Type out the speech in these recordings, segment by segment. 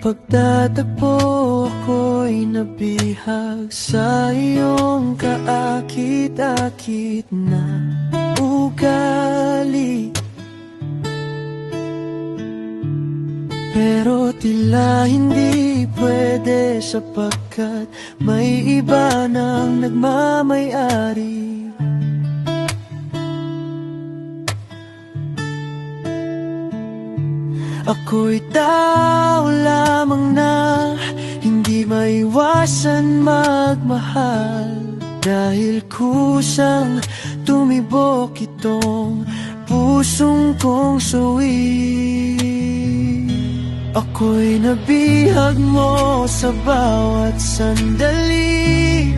pagtatagpo ako'y nabihag sa iyong kaakit-akit na ugali. Pero tila hindi pwede sapagkat may iba nang nagmamay-ari. Ako'y tao lamang na hindi maiwasan magmahal, dahil kusang tumibok itong pusong kong suwi. Ako'y nabihag mo sa bawat sandali,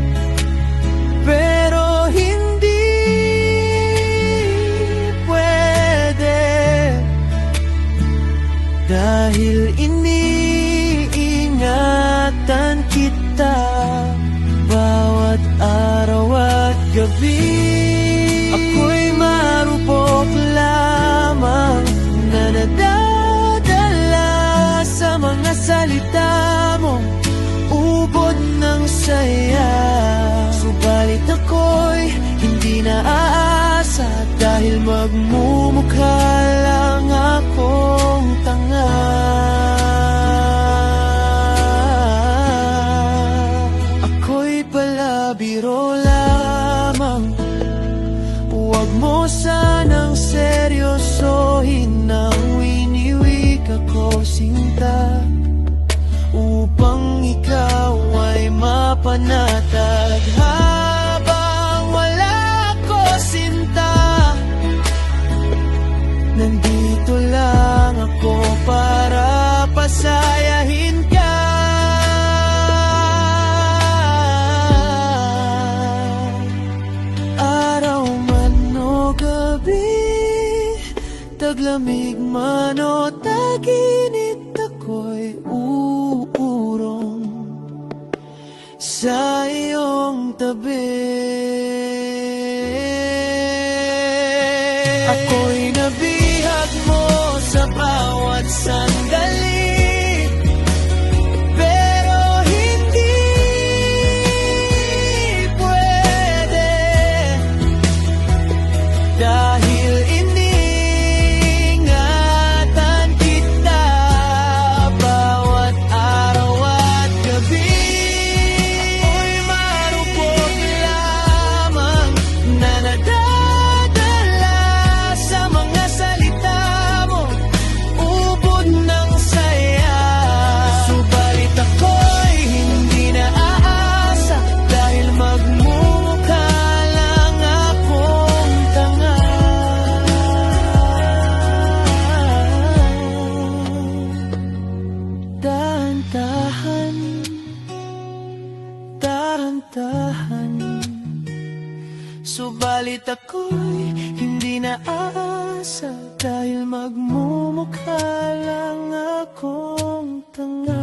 pero hindi pwede, dahil iniingatan kita bawat araw at gabi. Ako'y marupok lamang na nadadala sa mga salita mo, ubod ng saya. Subalit ako'y hindi naaasa, dahil magmumukha lang akong tanga. Ako'y pala biro lamang, huwag mo sanang seryosohin ang winiwika ko, sinta, upang ikaw ay mapanatag. Habang wala ko, sinta, nandito lang ako para pasayahin ka. Araw man o gabi, taglamig man o taginit, ako'y uurong sa iyong tabi. Ako'y nabihag mo sa bawat sandali, pero hindi pwede, dahil iniingatan kita bawat araw at gabi. Ako'y marupok lamang na nadadala sa mga salita mo, ubod ng saya. Subalit ako'y hindi naaasa, dahil magmumukha lang akong tanga. Dahan-dahan, dahan-dahan, subalit ako'y hindi naaasa, dahil magmumukha lang akong tanga.